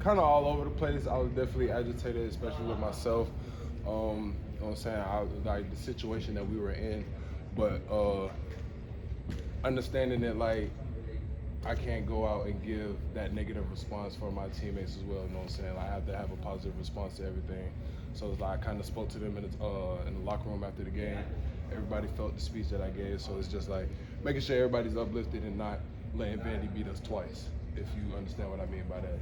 Kind of all over the place. I was definitely agitated, especially with myself. You know what I'm saying? Like the situation that we were in, but understanding that like I can't go out and give that negative response for my teammates as well. You know what I'm saying? I have to have a positive response to everything. So it's like I kind of spoke to them in the locker room after the game. Everybody felt the speech that I gave. So it's just like making sure everybody's uplifted and not letting Vandy beat us twice, if you understand what I mean by that.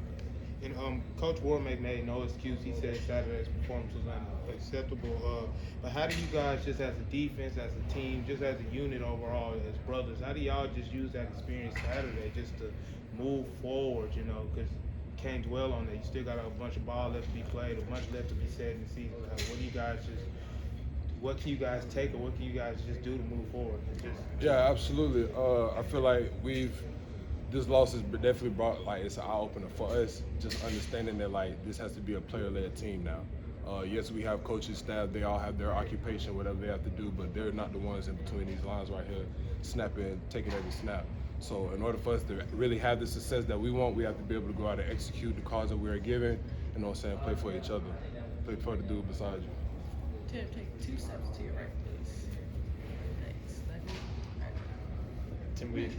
And Coach Warmack made no excuse. He said Saturday's performance was unacceptable. But how do you guys, just as a defense, as a team, just as a unit overall, as brothers, how do y'all just use that experience Saturday just to move forward? You know, because you can't dwell on that. You still got a bunch of ball left to be played, a bunch left to be said in the season. What do you guys just? What can you guys take, or what can you guys just do to move forward? Yeah, absolutely. I feel like this loss has definitely brought like it's an eye opener for us. Just understanding that like this has to be a player-led team now. Yes, we have coaches, staff. They all have their occupation, whatever they have to do, but they're not the ones in between these lines right here, snapping, taking every snap. So in order for us to really have the success that we want, we have to be able to go out and execute the cause that we are given. You know what I'm saying? Play for each other. Play for the dude beside you. Tim, take 2 steps to your right, please. Thanks. Tim, we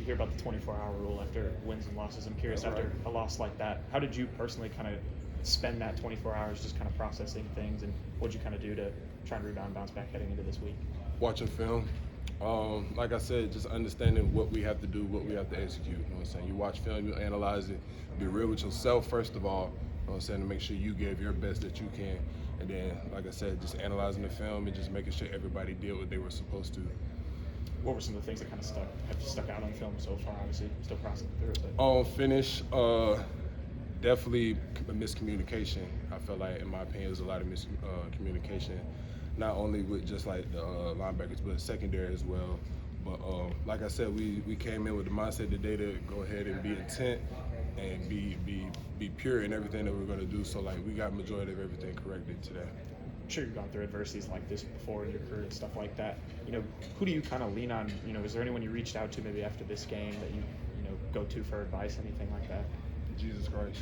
hear about the 24-hour rule after wins and losses. I'm curious, That's after right. a loss like that, how did you personally kind of spend that 24 hours just kind of processing things, and what did you kind of do to try and rebound, bounce back heading into this week? Watching film. Like I said, just understanding what we have to do, what we have to execute. You know what I'm saying? You watch film, you analyze it, be real with yourself first of all. You know what I'm saying? To make sure you give your best that you can. And then, like I said, just analyzing the film and just making sure everybody did what they were supposed to. What were some of the things that kind of stuck out on film so far? Obviously, still processing through it. But Finish, definitely miscommunication. I felt like, in my opinion, there's a lot of miscommunication, not only with just like the linebackers, but secondary as well. But like I said, we came in with the mindset today to go ahead and be intent and be pure in everything that we're going to do. So like we got majority of everything corrected today. I'm sure you've gone through adversities like this before in your career and stuff like that. Who do you kind of lean on? Is there anyone you reached out to maybe after this game that you go to for advice, anything like that? Jesus Christ.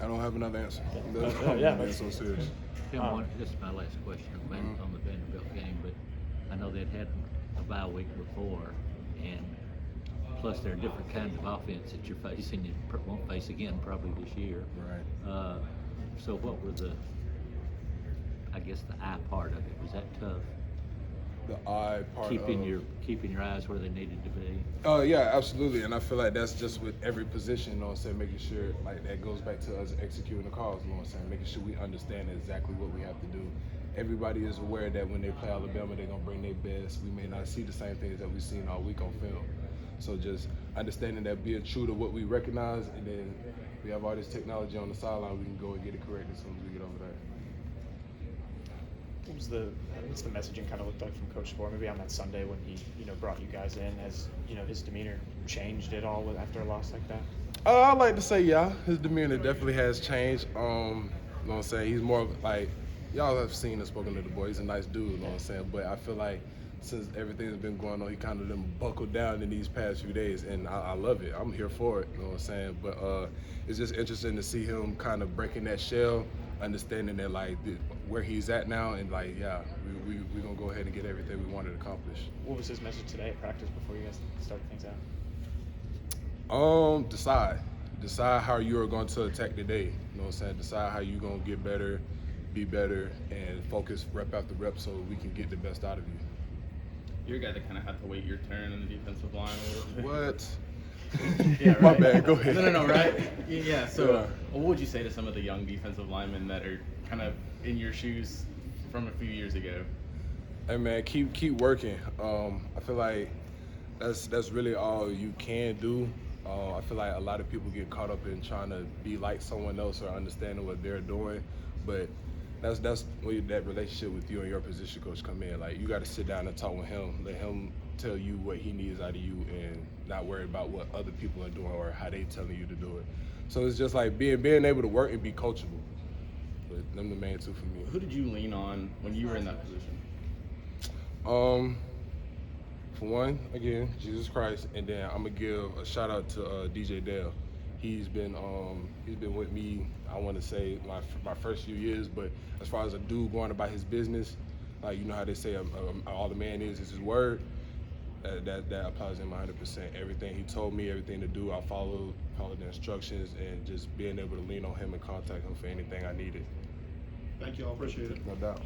I don't have another answer. That's so serious. Tim, this is my last question on the Vanderbilt game, but I know they'd had a bye week before, and plus there are different kinds of offense that you're facing, you won't face again probably this year. Right. So what were the eye part of it? Was that tough? The eye part keeping your eyes where they needed to be. Yeah, absolutely. And I feel like that's just with every position, you know what I'm saying, making sure like that goes back to us executing the calls, you know what I'm saying, making sure we understand exactly what we have to do. Everybody is aware that when they play Alabama, they're gonna bring their best. We may not see the same things that we've seen all week on film. So just understanding that, being true to what we recognize, and then we have all this technology on the sideline, we can go and get it correct as soon as we get over there. What's the messaging kind of looked like from Coach Spore, maybe on that Sunday when he brought you guys in? Has his demeanor changed at all after a loss like that? I'd like to say yeah, his demeanor definitely has changed. You know what I'm saying? He's more like, y'all have seen and spoken to the boy. He's a nice dude, you know what I'm saying? But I feel like since everything's been going on, he kind of done buckled down in these past few days, and I love it. I'm here for it, you know what I'm saying? But it's just interesting to see him kind of breaking that shell, understanding that like where he's at now, and like we're gonna go ahead and get everything we wanted to accomplish. What was his message today at practice before you guys started things out? Decide how you are going to attack the day. You know what I'm saying? Decide how you're gonna get better, be better, and focus rep after rep so we can get the best out of you. You're a guy that kind of had to wait your turn on the defensive line a little bit. What? Yeah, right. My bad, go ahead. No, right? Yeah, so Yeah. What would you say to some of the young defensive linemen that are kind of in your shoes from a few years ago? Hey man, keep working. I feel like that's really all you can do. I feel like a lot of people get caught up in trying to be like someone else or understanding what they're doing, but that's where that relationship with you and your position coach come in. Like you got to sit down and talk with him, let him tell you what he needs out of you, and not worry about what other people are doing or how they telling you to do it. So it's just like being able to work and be coachable. But them the main two for me. Who did you lean on when you were in that position? For one, again, Jesus Christ, and then I'm gonna give a shout out to DJ Dale. He's been with me. I want to say my first few years, but as far as a dude going about his business, like you know how they say, all the man is his word. That applies to him 100%. Everything he told me, everything to do, I followed the instructions, and just being able to lean on him and contact him for anything I needed. Thank you all. Appreciate it. No doubt.